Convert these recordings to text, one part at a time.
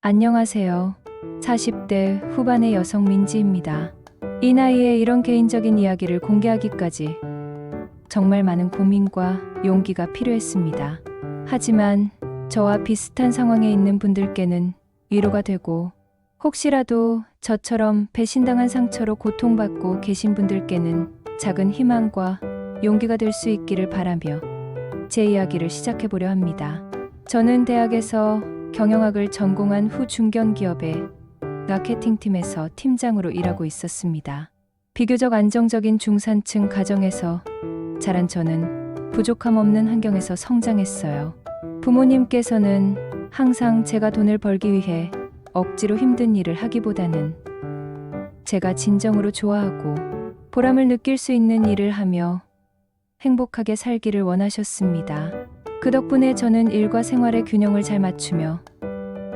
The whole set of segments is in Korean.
안녕하세요. 40대 후반의 여성 민지입니다. 이 나이에 이런 개인적인 이야기를 공개하기까지 정말 많은 고민과 용기가 필요했습니다. 하지만 저와 비슷한 상황에 있는 분들께는 위로가 되고, 혹시라도 저처럼 배신당한 상처로 고통받고 계신 분들께는 작은 희망과 용기가 될 수 있기를 바라며 제 이야기를 시작해보려 합니다. 저는 대학에서 경영학을 전공한 후 중견기업의 마케팅팀에서 팀장으로 일하고 있었습니다. 비교적 안정적인 중산층 가정에서 자란 저는 부족함 없는 환경에서 성장했어요. 부모님께서는 항상 제가 돈을 벌기 위해 억지로 힘든 일을 하기보다는 제가 진정으로 좋아하고 보람을 느낄 수 있는 일을 하며 행복하게 살기를 원하셨습니다. 그 덕분에 저는 일과 생활의 균형을 잘 맞추며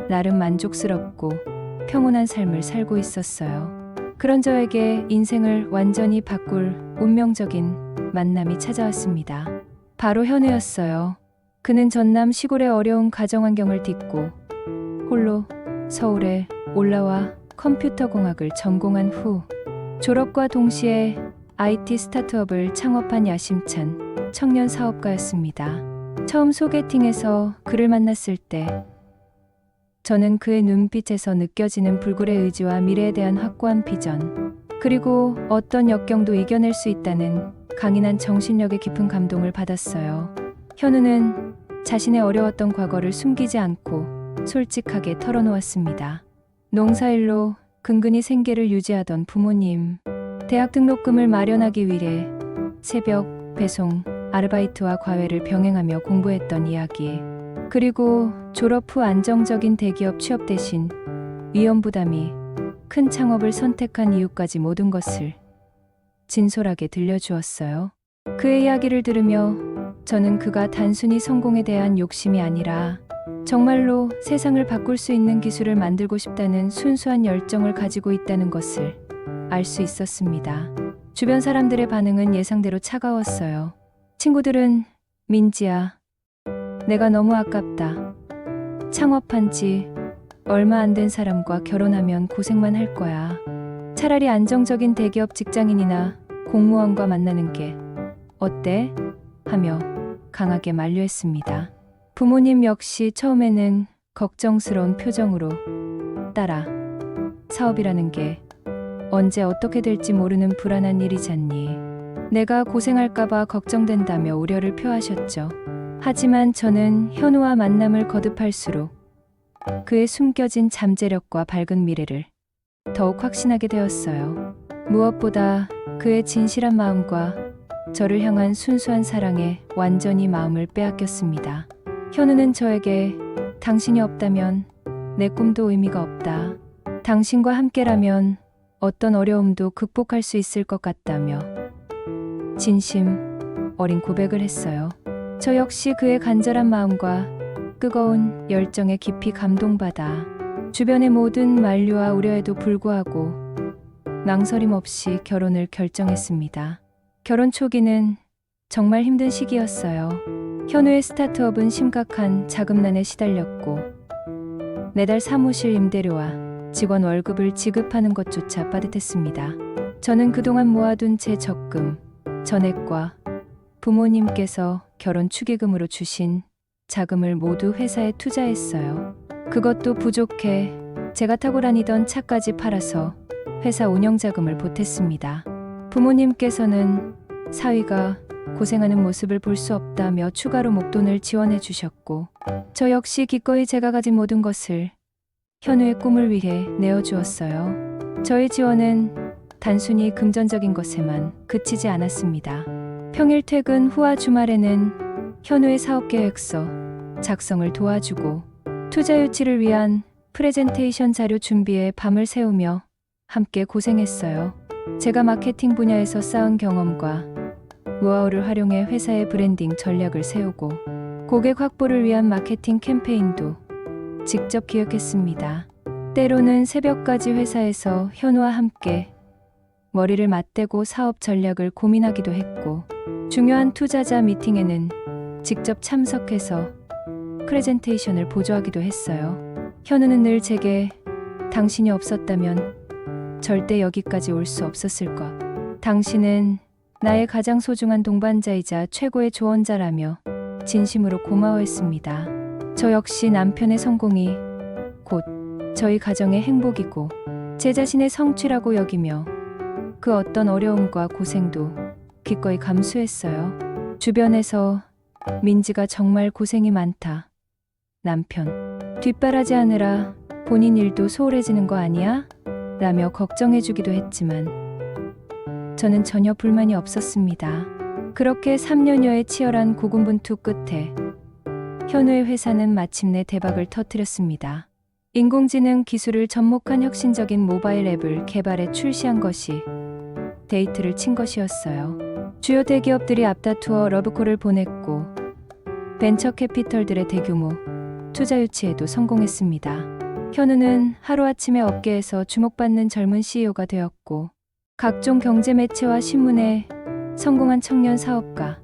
나름 만족스럽고 평온한 삶을 살고 있었어요. 그런 저에게 인생을 완전히 바꿀 운명적인 만남이 찾아왔습니다. 바로 현우였어요. 그는 전남 시골의 어려운 가정 환경을 딛고 홀로 서울에 올라와 컴퓨터공학을 전공한 후 졸업과 동시에 IT 스타트업을 창업한 야심찬 청년 사업가였습니다. 처음 소개팅에서 그를 만났을 때 저는 그의 눈빛에서 느껴지는 불굴의 의지와 미래에 대한 확고한 비전, 그리고 어떤 역경도 이겨낼 수 있다는 강인한 정신력에 깊은 감동을 받았어요. 현우는 자신의 어려웠던 과거를 숨기지 않고 솔직하게 털어놓았습니다. 농사일로 근근히 생계를 유지하던 부모님, 대학 등록금을 마련하기 위해 새벽 배송, 아르바이트와 과외를 병행하며 공부했던 이야기, 그리고 졸업 후 안정적인 대기업 취업 대신 위험 부담이 큰 창업을 선택한 이유까지 모든 것을 진솔하게 들려주었어요. 그의 이야기를 들으며 저는 그가 단순히 성공에 대한 욕심이 아니라 정말로 세상을 바꿀 수 있는 기술을 만들고 싶다는 순수한 열정을 가지고 있다는 것을 알 수 있었습니다. 주변 사람들의 반응은 예상대로 차가웠어요. 친구들은 민지야, 내가 너무 아깝다. 창업한 지 얼마 안 된 사람과 결혼하면 고생만 할 거야. 차라리 안정적인 대기업 직장인이나 공무원과 만나는 게 어때? 하며 강하게 만류했습니다. 부모님 역시 처음에는 걱정스러운 표정으로 딸아, 사업이라는 게 언제 어떻게 될지 모르는 불안한 일이잖니. 내가 고생할까봐 걱정된다며 우려를 표하셨죠. 하지만 저는 현우와 만남을 거듭할수록 그의 숨겨진 잠재력과 밝은 미래를 더욱 확신하게 되었어요. 무엇보다 그의 진실한 마음과 저를 향한 순수한 사랑에 완전히 마음을 빼앗겼습니다. 현우는 저에게 당신이 없다면 내 꿈도 의미가 없다. 당신과 함께라면 어떤 어려움도 극복할 수 있을 것 같다며 진심 어린 고백을 했어요. 저 역시 그의 간절한 마음과 뜨거운 열정에 깊이 감동받아 주변의 모든 만류와 우려에도 불구하고 망설임 없이 결혼을 결정했습니다. 결혼 초기는 정말 힘든 시기였어요. 현우의 스타트업은 심각한 자금난에 시달렸고 매달 사무실 임대료와 직원 월급을 지급하는 것조차 빠듯했습니다. 저는 그동안 모아둔 제 적금, 전액과 부모님께서 결혼 축의금으로 주신 자금을 모두 회사에 투자했어요. 그것도 부족해 제가 타고 다니던 차까지 팔아서 회사 운영 자금을 보탰습니다. 부모님께서는 사위가 고생하는 모습을 볼 수 없다며 추가로 목돈을 지원해 주셨고, 저 역시 기꺼이 제가 가진 모든 것을 현우의 꿈을 위해 내어주었어요. 저의 지원은 단순히 금전적인 것에만 그치지 않았습니다. 평일 퇴근 후와 주말에는 현우의 사업계획서 작성을 도와주고 투자 유치를 위한 프레젠테이션 자료 준비에 밤을 새우며 함께 고생했어요. 제가 마케팅 분야에서 쌓은 경험과 노하우를 활용해 회사의 브랜딩 전략을 세우고 고객 확보를 위한 마케팅 캠페인도 직접 기획했습니다. 때로는 새벽까지 회사에서 현우와 함께 머리를 맞대고 사업 전략을 고민하기도 했고, 중요한 투자자 미팅에는 직접 참석해서 프레젠테이션을 보조하기도 했어요. 현우는 늘 제게 당신이 없었다면 절대 여기까지 올 수 없었을 것. 당신은 나의 가장 소중한 동반자이자 최고의 조언자라며 진심으로 고마워했습니다. 저 역시 남편의 성공이 곧 저희 가정의 행복이고 제 자신의 성취라고 여기며 그 어떤 어려움과 고생도 기꺼이 감수했어요. 주변에서 민지가 정말 고생이 많다. 남편, 뒷바라지하느라 본인 일도 소홀해지는 거 아니야? 라며 걱정해주기도 했지만 저는 전혀 불만이 없었습니다. 그렇게 3년여의 치열한 고군분투 끝에 현우의 회사는 마침내 대박을 터뜨렸습니다. 인공지능 기술을 접목한 혁신적인 모바일 앱을 개발해 출시한 것이 데이트를 친 것이었어요. 주요 대기업들이 앞다투어 러브콜을 보냈고 벤처 캐피털들의 대규모 투자 유치에도 성공했습니다. 현우는 하루아침에 업계에서 주목받는 젊은 CEO가 되었고 각종 경제 매체와 신문에 성공한 청년 사업가,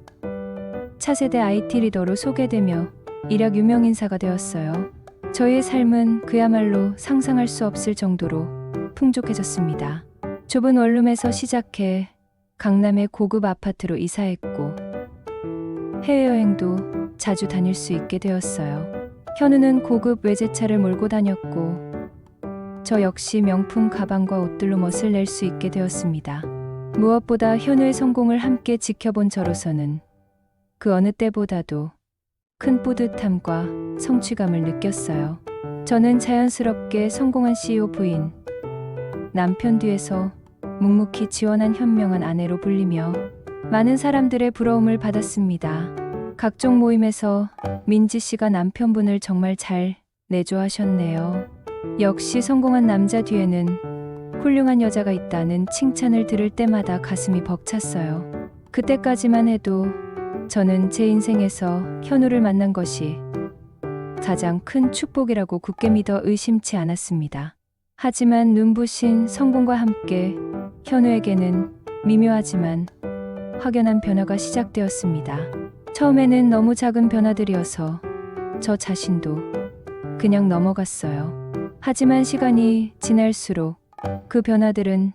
차세대 IT 리더로 소개되며 이력 유명 인사가 되었어요. 저희의 삶은 그야말로 상상할 수 없을 정도로 풍족해졌습니다. 좁은 원룸에서 시작해 강남의 고급 아파트로 이사했고 해외여행도 자주 다닐 수 있게 되었어요. 현우는 고급 외제차를 몰고 다녔고 저 역시 명품 가방과 옷들로 멋을 낼 수 있게 되었습니다. 무엇보다 현우의 성공을 함께 지켜본 저로서는 그 어느 때보다도 큰 뿌듯함과 성취감을 느꼈어요. 저는 자연스럽게 성공한 CEO 부인, 남편 뒤에서 묵묵히 지원한 현명한 아내로 불리며 많은 사람들의 부러움을 받았습니다. 각종 모임에서 민지 씨가 남편분을 정말 잘 내조하셨네요. 역시 성공한 남자 뒤에는 훌륭한 여자가 있다는 칭찬을 들을 때마다 가슴이 벅찼어요. 그때까지만 해도 저는 제 인생에서 현우를 만난 것이 가장 큰 축복이라고 굳게 믿어 의심치 않았습니다. 하지만 눈부신 성공과 함께 현우에게는 미묘하지만 확연한 변화가 시작되었습니다. 처음에는 너무 작은 변화들이어서 저 자신도 그냥 넘어갔어요. 하지만 시간이 지날수록 그 변화들은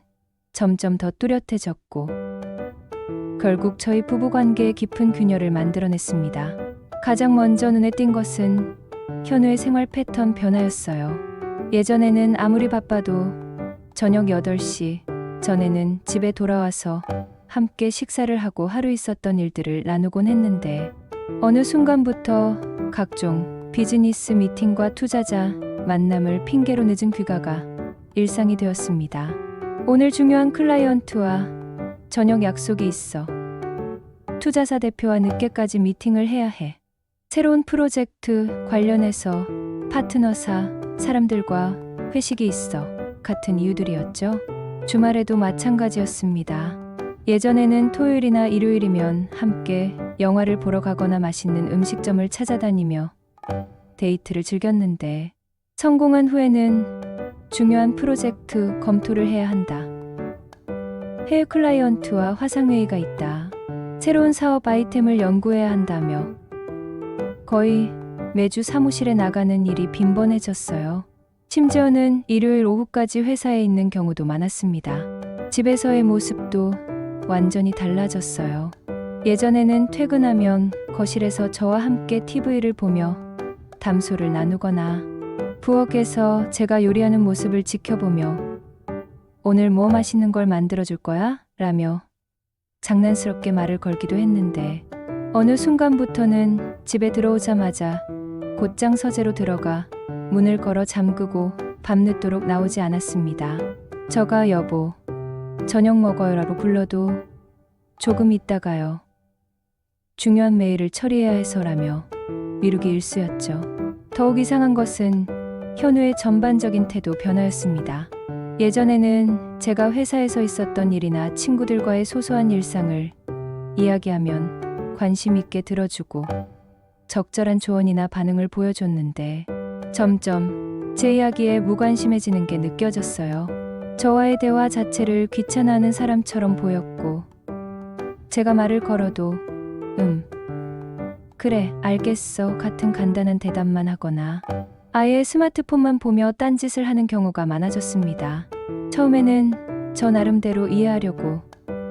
점점 더 뚜렷해졌고 결국 저희 부부관계의 깊은 균열을 만들어냈습니다. 가장 먼저 눈에 띈 것은 현우의 생활 패턴 변화였어요. 예전에는 아무리 바빠도 저녁 8시 전에는 집에 돌아와서 함께 식사를 하고 하루 있었던 일들을 나누곤 했는데 어느 순간부터 각종 비즈니스 미팅과 투자자 만남을 핑계로 늦은 귀가가 일상이 되었습니다. 오늘 중요한 클라이언트와 저녁 약속이 있어. 투자사 대표와 늦게까지 미팅을 해야 해. 새로운 프로젝트 관련해서 파트너사 사람들과 회식이 있어. 같은 이유들이었죠. 주말에도 마찬가지였습니다. 예전에는 토요일이나 일요일이면 함께 영화를 보러 가거나 맛있는 음식점을 찾아다니며 데이트를 즐겼는데 성공한 후에는 중요한 프로젝트 검토를 해야 한다. 해외 클라이언트와 화상회의가 있다. 새로운 사업 아이템을 연구해야 한다며 거의 매주 사무실에 나가는 일이 빈번해졌어요. 심지어는 일요일 오후까지 회사에 있는 경우도 많았습니다. 집에서의 모습도 완전히 달라졌어요. 예전에는 퇴근하면 거실에서 저와 함께 TV를 보며 담소를 나누거나 부엌에서 제가 요리하는 모습을 지켜보며 오늘 뭐 맛있는 걸 만들어줄 거야? 라며 장난스럽게 말을 걸기도 했는데 어느 순간부터는 집에 들어오자마자 곧장 서재로 들어가 문을 걸어 잠그고 밤늦도록 나오지 않았습니다. 저가 여보, 저녁 먹어요라고 불러도 조금 있다가요. 중요한 메일을 처리해야 해서라며 미루기 일쑤였죠. 더욱 이상한 것은 현우의 전반적인 태도 변화였습니다. 예전에는 제가 회사에서 있었던 일이나 친구들과의 소소한 일상을 이야기하면 관심 있게 들어주고 적절한 조언이나 반응을 보여줬는데 점점 제 이야기에 무관심해지는 게 느껴졌어요. 저와의 대화 자체를 귀찮아하는 사람처럼 보였고 제가 말을 걸어도 그래, 알겠어 같은 간단한 대답만 하거나 아예 스마트폰만 보며 딴짓을 하는 경우가 많아졌습니다. 처음에는 저 나름대로 이해하려고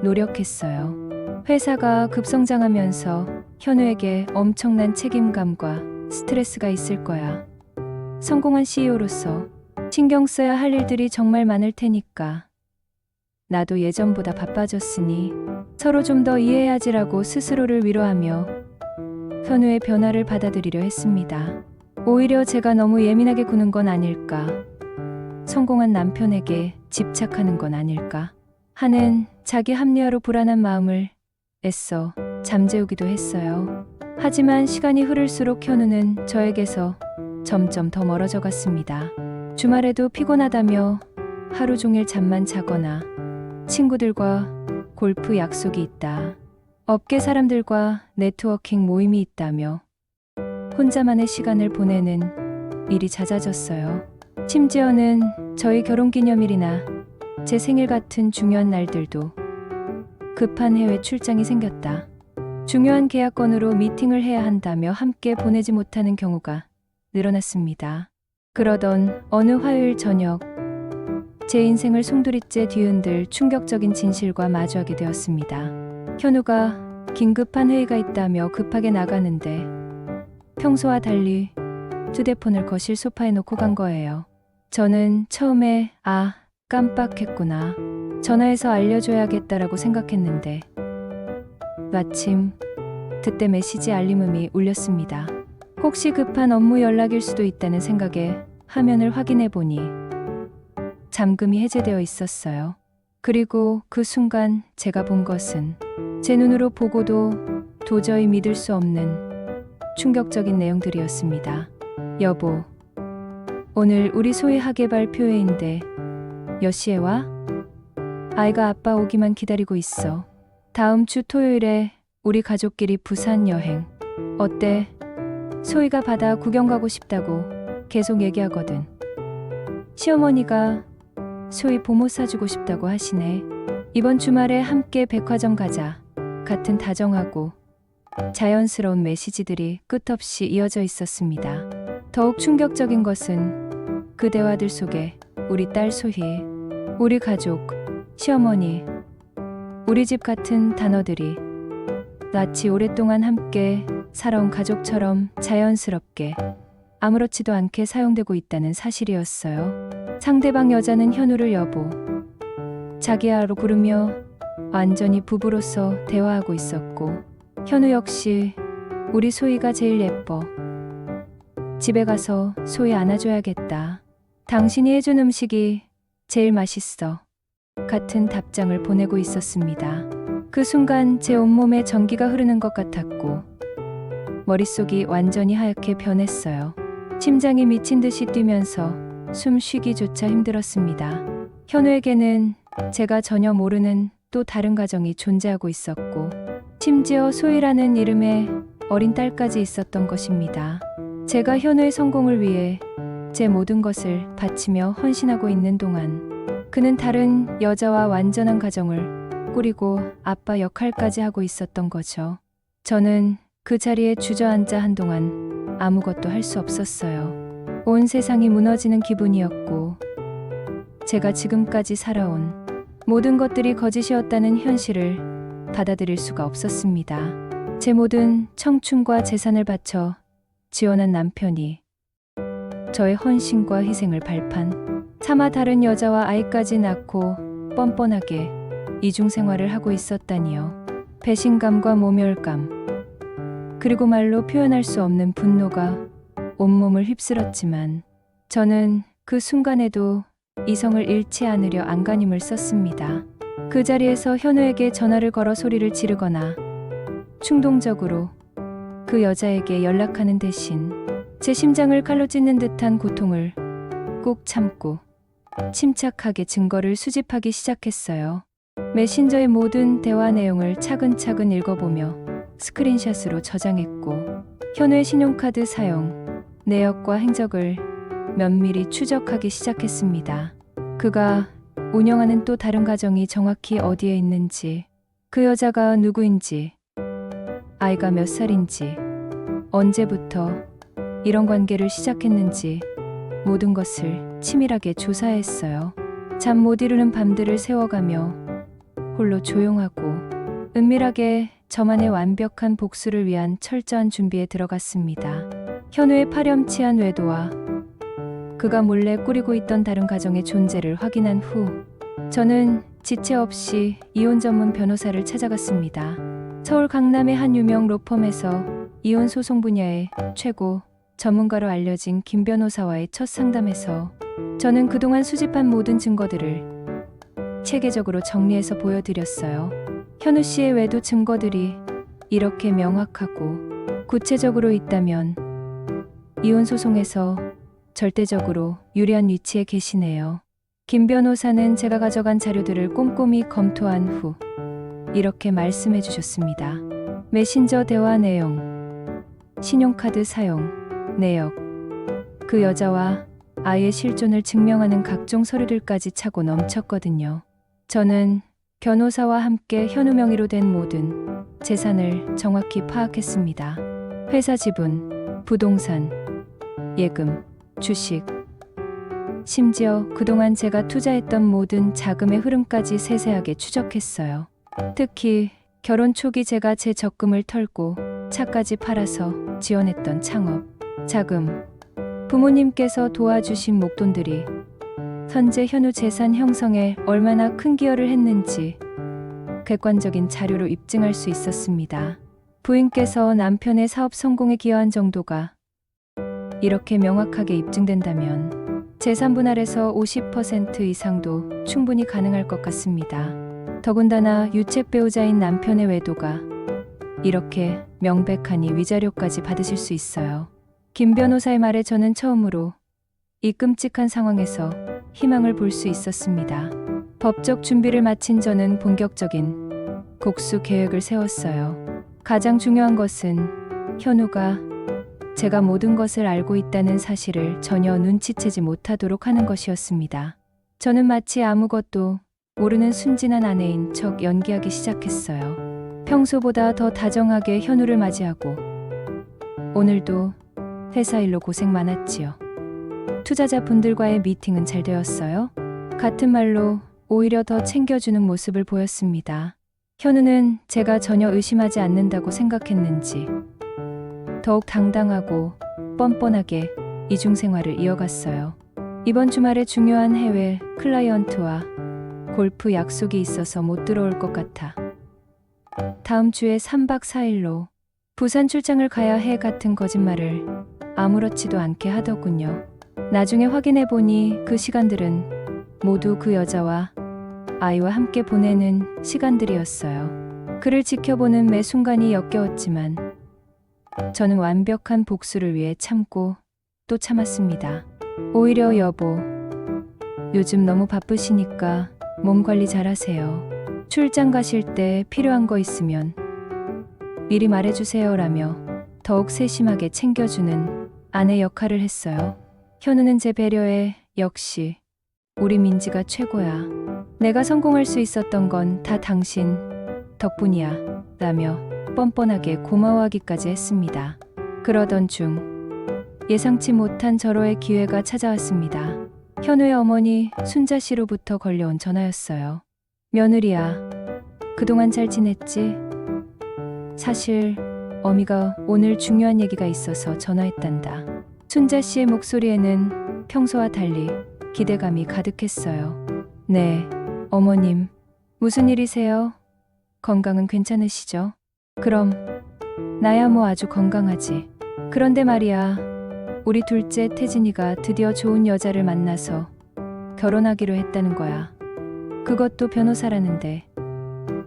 노력했어요. 회사가 급성장하면서 현우에게 엄청난 책임감과 스트레스가 있을 거야. 성공한 CEO로서 신경 써야 할 일들이 정말 많을 테니까. 나도 예전보다 바빠졌으니 서로 좀 더 이해해야지라고 스스로를 위로하며 현우의 변화를 받아들이려 했습니다. 오히려 제가 너무 예민하게 구는 건 아닐까? 성공한 남편에게 집착하는 건 아닐까? 하는 자기 합리화로 불안한 마음을 애써 잠재우기도 했어요. 하지만 시간이 흐를수록 현우는 저에게서 점점 더 멀어져 갔습니다. 주말에도 피곤하다며 하루 종일 잠만 자거나 친구들과 골프 약속이 있다. 업계 사람들과 네트워킹 모임이 있다며 혼자만의 시간을 보내는 일이 잦아졌어요. 심지어는 저희 결혼기념일이나 제 생일 같은 중요한 날들도 급한 해외 출장이 생겼다. 중요한 계약건으로 미팅을 해야 한다며 함께 보내지 못하는 경우가 늘어났습니다. 그러던 어느 화요일 저녁, 제 인생을 송두리째 뒤흔들 충격적인 진실과 마주하게 되었습니다. 현우가 긴급한 회의가 있다며 급하게 나가는데 평소와 달리 휴대폰을 거실 소파에 놓고 간 거예요. 저는 처음에 깜빡했구나. 전화해서 알려줘야겠다라고 생각했는데 마침 그때 메시지 알림음이 울렸습니다. 혹시 급한 업무 연락일 수도 있다는 생각에 화면을 확인해 보니 잠금이 해제되어 있었어요. 그리고 그 순간 제가 본 것은 제 눈으로 보고도 도저히 믿을 수 없는 충격적인 내용들이었습니다. 여보, 오늘 우리 소희 학예발 표회인데 몇 시에 와? 아이가 아빠 오기만 기다리고 있어. 다음 주 토요일에 우리 가족끼리 부산 여행. 어때? 소희가 바다 구경 가고 싶다고 계속 얘기하거든. 시어머니가 소희 보모 사주고 싶다고 하시네. 이번 주말에 함께 백화점 가자. 같은 다정하고 자연스러운 메시지들이 끝없이 이어져 있었습니다. 더욱 충격적인 것은 그 대화들 속에 우리 딸 소희, 우리 가족, 시어머니, 우리 집 같은 단어들이 마치 오랫동안 함께 살아온 가족처럼 자연스럽게 아무렇지도 않게 사용되고 있다는 사실이었어요. 상대방 여자는 현우를 여보, 자기야로 부르며 완전히 부부로서 대화하고 있었고 현우 역시 우리 소희가 제일 예뻐. 집에 가서 소희 안아줘야겠다. 당신이 해준 음식이 제일 맛있어. 같은 답장을 보내고 있었습니다. 그 순간 제 온몸에 전기가 흐르는 것 같았고 머릿속이 완전히 하얗게 변했어요. 심장이 미친 듯이 뛰면서 숨 쉬기조차 힘들었습니다. 현우에게는 제가 전혀 모르는 또 다른 가정이 존재하고 있었고 심지어 소희라는 이름의 어린 딸까지 있었던 것입니다. 제가 현우의 성공을 위해 제 모든 것을 바치며 헌신하고 있는 동안 그는 다른 여자와 완전한 가정을 꾸리고 아빠 역할까지 하고 있었던 거죠. 저는 그 자리에 주저앉아 한동안 아무것도 할 수 없었어요. 온 세상이 무너지는 기분이었고 제가 지금까지 살아온 모든 것들이 거짓이었다는 현실을 받아들일 수가 없었습니다. 제 모든 청춘과 재산을 바쳐 지원한 남편이 저의 헌신과 희생을 발판, 차마 다른 여자와 아이까지 낳고 뻔뻔하게 이중생활을 하고 있었다니요. 배신감과 모멸감, 그리고 말로 표현할 수 없는 분노가 온몸을 휩쓸었지만 저는 그 순간에도 이성을 잃지 않으려 안간힘을 썼습니다. 그 자리에서 현우에게 전화를 걸어 소리를 지르거나 충동적으로 그 여자에게 연락하는 대신 제 심장을 칼로 찢는 듯한 고통을 꾹 참고 침착하게 증거를 수집하기 시작했어요. 메신저의 모든 대화 내용을 차근차근 읽어보며 스크린샷으로 저장했고 현우의 신용카드 사용, 내역과 행적을 면밀히 추적하기 시작했습니다. 그가 운영하는 또 다른 가정이 정확히 어디에 있는지, 그 여자가 누구인지, 아이가 몇 살인지, 언제부터 이런 관계를 시작했는지 모든 것을 치밀하게 조사했어요. 잠 못 이루는 밤들을 세워가며 홀로 조용하고 은밀하게 저만의 완벽한 복수를 위한 철저한 준비에 들어갔습니다. 현우의 파렴치한 외도와 그가 몰래 꾸리고 있던 다른 가정의 존재를 확인한 후 저는 지체 없이 이혼 전문 변호사를 찾아갔습니다. 서울 강남의 한 유명 로펌에서 이혼 소송 분야의 최고 전문가로 알려진 김 변호사와의 첫 상담에서 저는 그동안 수집한 모든 증거들을 체계적으로 정리해서 보여드렸어요. 현우 씨의 외도 증거들이 이렇게 명확하고 구체적으로 있다면 이혼 소송에서 절대적으로 유리한 위치에 계시네요. 김 변호사는 제가 가져간 자료들을 꼼꼼히 검토한 후 이렇게 말씀해 주셨습니다. 메신저 대화 내용, 신용카드 사용, 내역, 그 여자와 아이의 실존을 증명하는 각종 서류들까지 차고 넘쳤거든요. 저는 변호사와 함께 현우 명의로 된 모든 재산을 정확히 파악했습니다. 회사 지분, 부동산, 예금, 주식, 심지어 그동안 제가 투자했던 모든 자금의 흐름까지 세세하게 추적했어요. 특히 결혼 초기 제가 제 적금을 털고 차까지 팔아서 지원했던 창업, 자금, 부모님께서 도와주신 목돈들이 현재 현우 재산 형성에 얼마나 큰 기여를 했는지 객관적인 자료로 입증할 수 있었습니다. 부인께서 남편의 사업 성공에 기여한 정도가 이렇게 명확하게 입증된다면 재산 분할에서 50% 이상도 충분히 가능할 것 같습니다. 더군다나 유책 배우자인 남편의 외도가 이렇게 명백하니 위자료까지 받으실 수 있어요. 김 변호사의 말에 저는 처음으로 이 끔찍한 상황에서 희망을 볼 수 있었습니다. 법적 준비를 마친 저는 본격적인 복수 계획을 세웠어요. 가장 중요한 것은 현우가 제가 모든 것을 알고 있다는 사실을 전혀 눈치채지 못하도록 하는 것이었습니다. 저는 마치 아무것도 모르는 순진한 아내인 척 연기하기 시작했어요. 평소보다 더 다정하게 현우를 맞이하고 오늘도 회사 일로 고생 많았지요. 투자자분들과의 미팅은 잘 되었어요? 같은 말로 오히려 더 챙겨주는 모습을 보였습니다. 현우는 제가 전혀 의심하지 않는다고 생각했는지 더욱 당당하고 뻔뻔하게 이중생활을 이어갔어요. 이번 주말에 중요한 해외 클라이언트와 골프 약속이 있어서 못 들어올 것 같아 다음 주에 3박 4일로 부산 출장을 가야 해 같은 거짓말을 아무렇지도 않게 하더군요. 나중에 확인해 보니 그 시간들은 모두 그 여자와 아이와 함께 보내는 시간들이었어요. 그를 지켜보는 매 순간이 역겨웠지만 저는 완벽한 복수를 위해 참고 또 참았습니다. 오히려 여보, 요즘 너무 바쁘시니까 몸 관리 잘하세요. 출장 가실 때 필요한 거 있으면 미리 말해주세요라며 더욱 세심하게 챙겨주는 아내 역할을 했어요. 현우는 제 배려에 역시 우리 민지가 최고야. 내가 성공할 수 있었던 건 다 당신 덕분이야 라며 뻔뻔하게 고마워하기까지 했습니다. 그러던 중 예상치 못한 절호의 기회가 찾아왔습니다. 현우의 어머니 순자 씨로부터 걸려온 전화였어요. 며느리야, 그동안 잘 지냈지? 사실 어미가 오늘 중요한 얘기가 있어서 전화했단다. 순자 씨의 목소리에는 평소와 달리 기대감이 가득했어요. 네, 어머님. 무슨 일이세요? 건강은 괜찮으시죠? 그럼 나야 뭐 아주 건강하지. 그런데 말이야, 우리 둘째 태진이가 드디어 좋은 여자를 만나서 결혼하기로 했다는 거야. 그것도 변호사라는데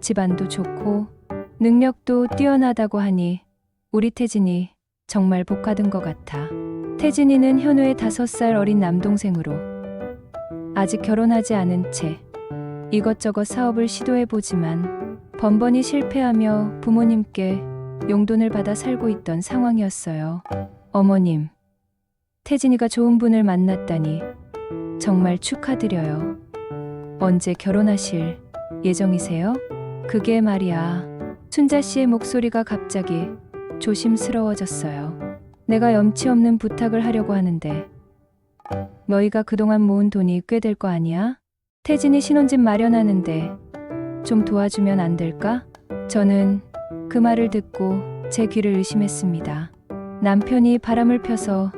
집안도 좋고 능력도 뛰어나다고 하니 우리 태진이 정말 복받은 것 같아. 태진이는 현우의 5살 어린 남동생으로 아직 결혼하지 않은 채 이것저것 사업을 시도해보지만 번번이 실패하며 부모님께 용돈을 받아 살고 있던 상황이었어요. 어머님, 태진이가 좋은 분을 만났다니 정말 축하드려요. 언제 결혼하실 예정이세요? 그게 말이야. 순자 씨의 목소리가 갑자기 조심스러워졌어요. 내가 염치 없는 부탁을 하려고 하는데 너희가 그동안 모은 돈이 꽤 될 거 아니야? 태진이 신혼집 마련하는데 좀 도와주면 안 될까? 저는 그 말을 듣고 제 귀를 의심했습니다. 남편이 바람을 펴서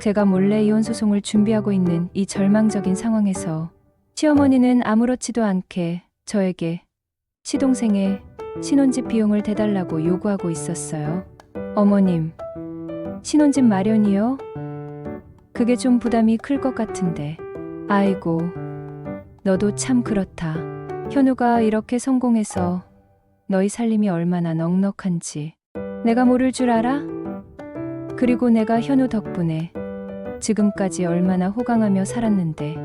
제가 몰래 이혼 소송을 준비하고 있는 이 절망적인 상황에서 시어머니는 아무렇지도 않게 저에게 시동생의 신혼집 비용을 대달라고 요구하고 있었어요. 어머님, 신혼집 마련이요? 그게 좀 부담이 클 것 같은데. 아이고, 너도 참 그렇다. 현우가 이렇게 성공해서 너희 살림이 얼마나 넉넉한지 내가 모를 줄 알아? 그리고 내가 현우 덕분에 지금까지 얼마나 호강하며 살았는데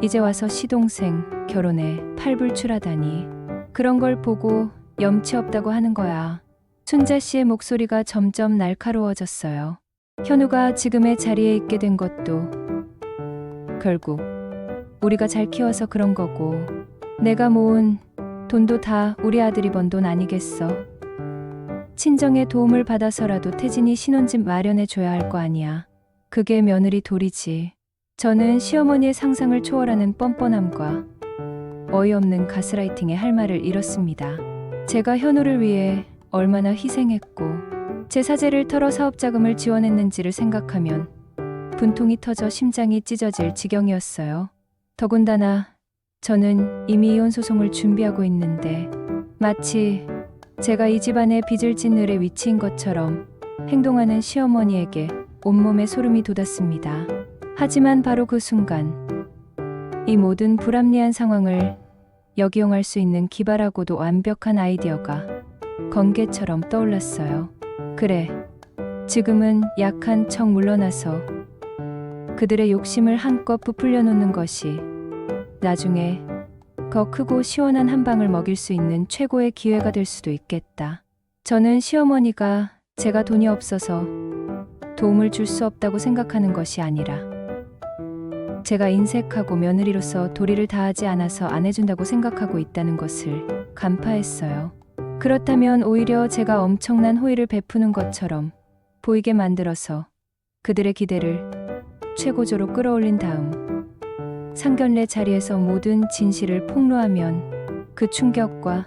이제 와서 시동생 결혼에 팔불출하다니. 그런 걸 보고 염치 없다고 하는 거야. 순자 씨의 목소리가 점점 날카로워졌어요. 현우가 지금의 자리에 있게 된 것도 결국 우리가 잘 키워서 그런 거고 내가 모은 돈도 다 우리 아들이 번 돈 아니겠어. 친정의 도움을 받아서라도 태진이 신혼집 마련해 줘야 할 거 아니야. 그게 며느리 도리지. 저는 시어머니의 상상을 초월하는 뻔뻔함과 어이없는 가스라이팅에 할 말을 잃었습니다. 제가 현우를 위해 얼마나 희생했고 제 사재를 털어 사업 자금을 지원했는지를 생각하면 분통이 터져 심장이 찢어질 지경이었어요. 더군다나 저는 이미 이혼 소송을 준비하고 있는데 마치 제가 이 집안의 빚을 진 을의 위치인 것처럼 행동하는 시어머니에게 온몸에 소름이 돋았습니다. 하지만 바로 그 순간 이 모든 불합리한 상황을 역이용할 수 있는 기발하고도 완벽한 아이디어가 번개처럼 떠올랐어요. 그래, 지금은 약한 척 물러나서 그들의 욕심을 한껏 부풀려 놓는 것이 나중에 더 크고 시원한 한 방을 먹일 수 있는 최고의 기회가 될 수도 있겠다. 저는 시어머니가 제가 돈이 없어서 도움을 줄 수 없다고 생각하는 것이 아니라 제가 인색하고 며느리로서 도리를 다하지 않아서 안 해준다고 생각하고 있다는 것을 간파했어요. 그렇다면 오히려 제가 엄청난 호의를 베푸는 것처럼 보이게 만들어서 그들의 기대를 최고조로 끌어올린 다음 상견례 자리에서 모든 진실을 폭로하면 그 충격과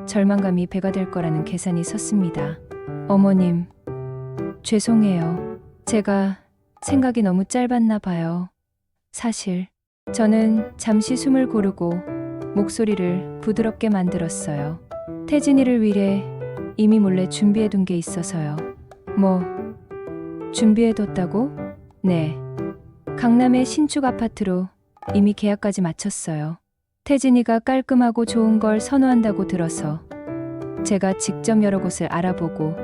절망감이 배가 될 거라는 계산이 섰습니다. 어머님, 죄송해요. 제가 생각이 너무 짧았나 봐요. 사실 저는 잠시 숨을 고르고 목소리를 부드럽게 만들었어요. 태진이를 위해 이미 몰래 준비해둔 게 있어서요. 뭐, 준비해뒀다고? 네. 강남의 신축 아파트로 이미 계약까지 마쳤어요. 태진이가 깔끔하고 좋은 걸 선호한다고 들어서 제가 직접 여러 곳을 알아보고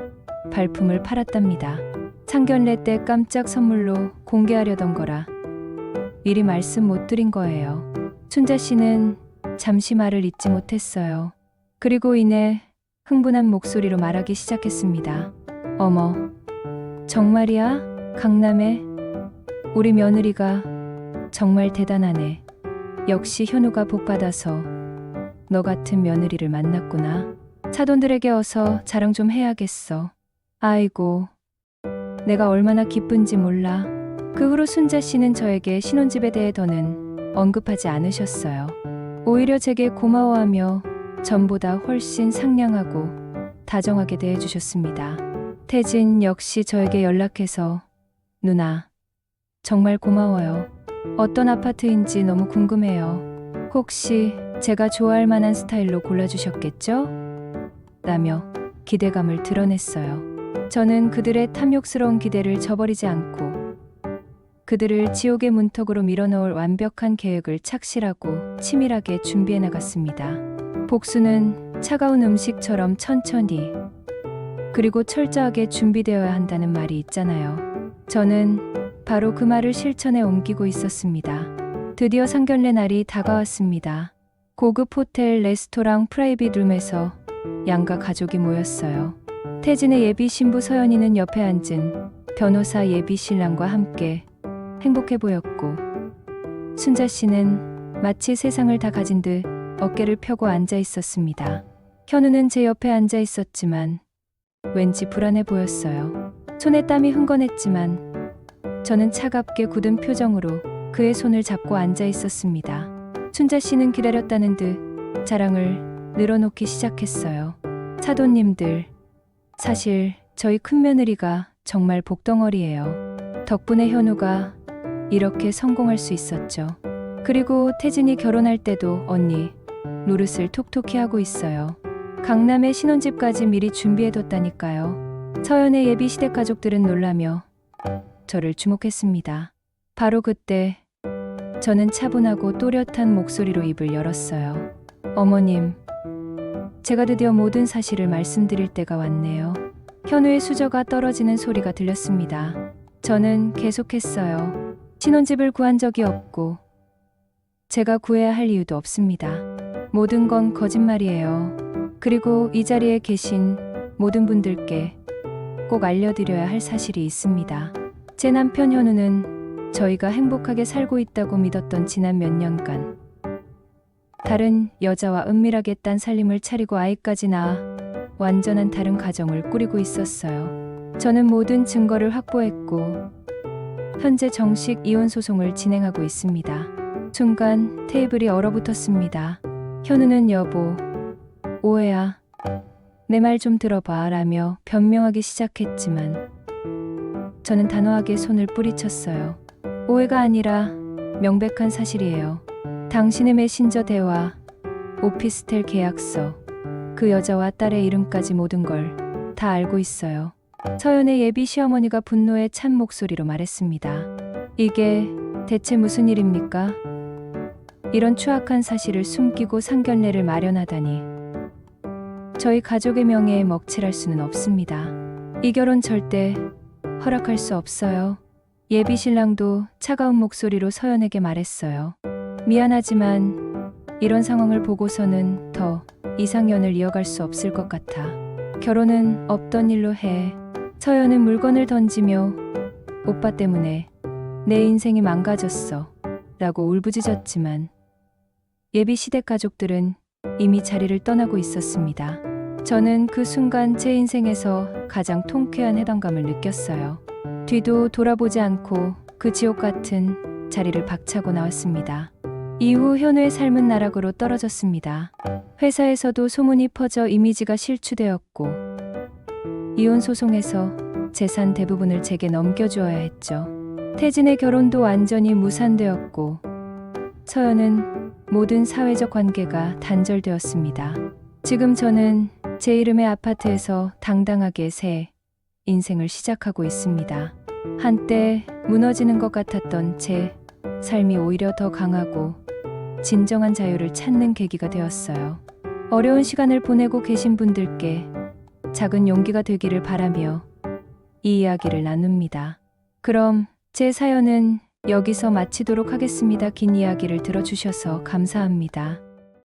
발품을 팔았답니다. 상견례 때 깜짝 선물로 공개하려던 거라 미리 말씀 못 드린 거예요. 순자 씨는 잠시 말을 잇지 못했어요. 그리고 이내 흥분한 목소리로 말하기 시작했습니다. 어머, 정말이야? 강남에? 우리 며느리가 정말 대단하네. 역시 현우가 복받아서 너 같은 며느리를 만났구나. 사돈들에게 어서 자랑 좀 해야겠어. 아이고, 내가 얼마나 기쁜지 몰라. 그 후로 순자 씨는 저에게 신혼집에 대해 더는 언급하지 않으셨어요. 오히려 제게 고마워하며 전보다 훨씬 상냥하고 다정하게 대해주셨습니다. 태진 역시 저에게 연락해서 누나, 정말 고마워요. 어떤 아파트인지 너무 궁금해요. 혹시 제가 좋아할 만한 스타일로 골라주셨겠죠? 라며 기대감을 드러냈어요. 저는 그들의 탐욕스러운 기대를 저버리지 않고 그들을 지옥의 문턱으로 밀어넣을 완벽한 계획을 착실하고 치밀하게 준비해 나갔습니다. 복수는 차가운 음식처럼 천천히 그리고 철저하게 준비되어야 한다는 말이 있잖아요. 저는 바로 그 말을 실천에 옮기고 있었습니다. 드디어 상견례 날이 다가왔습니다. 고급 호텔, 레스토랑, 프라이빗 룸에서 양가 가족이 모였어요. 태진의 예비 신부 서연이는 옆에 앉은 변호사 예비 신랑과 함께 행복해 보였고 순자 씨는 마치 세상을 다 가진 듯 어깨를 펴고 앉아 있었습니다. 현우는 제 옆에 앉아 있었지만 왠지 불안해 보였어요. 손에 땀이 흥건했지만 저는 차갑게 굳은 표정으로 그의 손을 잡고 앉아 있었습니다. 춘자 씨는 기다렸다는 듯 자랑을 늘어놓기 시작했어요. 사돈님들, 사실 저희 큰며느리가 정말 복덩어리예요. 덕분에 현우가 이렇게 성공할 수 있었죠. 그리고 태진이 결혼할 때도 언니 노릇을 톡톡히 하고 있어요. 강남에 신혼집까지 미리 준비해뒀다니까요. 서연의 예비 시댁 가족들은 놀라며 저를 주목했습니다. 바로 그때 저는 차분하고 또렷한 목소리로 입을 열었어요. 어머님, 제가 드디어 모든 사실을 말씀드릴 때가 왔네요. 현우의 수저가 떨어지는 소리가 들렸습니다. 저는 계속했어요. 신혼집을 구한 적이 없고 제가 구해야 할 이유도 없습니다. 모든 건 거짓말이에요. 그리고 이 자리에 계신 모든 분들께 꼭 알려드려야 할 사실이 있습니다. 제 남편 현우는 저희가 행복하게 살고 있다고 믿었던 지난 몇 년간 다른 여자와 은밀하게 딴 살림을 차리고 아이까지 낳아 완전한 다른 가정을 꾸리고 있었어요. 저는 모든 증거를 확보했고 현재 정식 이혼 소송을 진행하고 있습니다. 순간 테이블이 얼어붙었습니다. 현우는 여보, 오해야. 내 말 좀 들어봐 라며 변명하기 시작했지만 저는 단호하게 손을 뿌리쳤어요. 오해가 아니라 명백한 사실이에요. 당신의 메신저 대화, 오피스텔 계약서, 그 여자와 딸의 이름까지 모든 걸 다 알고 있어요. 서연의 예비 시어머니가 분노에 찬 목소리로 말했습니다. 이게 대체 무슨 일입니까? 이런 추악한 사실을 숨기고 상견례를 마련하다니. 저희 가족의 명예에 먹칠할 수는 없습니다. 이 결혼 절대 허락할 수 없어요. 예비 신랑도 차가운 목소리로 서연에게 말했어요. 미안하지만 이런 상황을 보고서는 더 이상 연을 이어갈 수 없을 것 같아. 결혼은 없던 일로 해. 서연은 물건을 던지며 오빠 때문에 내 인생이 망가졌어 라고 울부짖었지만 예비 시댁 가족들은 이미 자리를 떠나고 있었습니다. 저는 그 순간 제 인생에서 가장 통쾌한 해방감을 느꼈어요. 뒤도 돌아보지 않고 그 지옥 같은 자리를 박차고 나왔습니다. 이후 현우의 삶은 나락으로 떨어졌습니다. 회사에서도 소문이 퍼져 이미지가 실추되었고 이혼 소송에서 재산 대부분을 제게 넘겨주어야 했죠. 태진의 결혼도 완전히 무산되었고 서연은 모든 사회적 관계가 단절되었습니다. 지금 저는 제 이름의 아파트에서 당당하게 새 인생을 시작하고 있습니다. 한때 무너지는 것 같았던 제 삶이 오히려 더 강하고 진정한 자유를 찾는 계기가 되었어요. 어려운 시간을 보내고 계신 분들께 작은 용기가 되기를 바라며 이 이야기를 나눕니다. 그럼 제 사연은 여기서 마치도록 하겠습니다. 긴 이야기를 들어주셔서 감사합니다.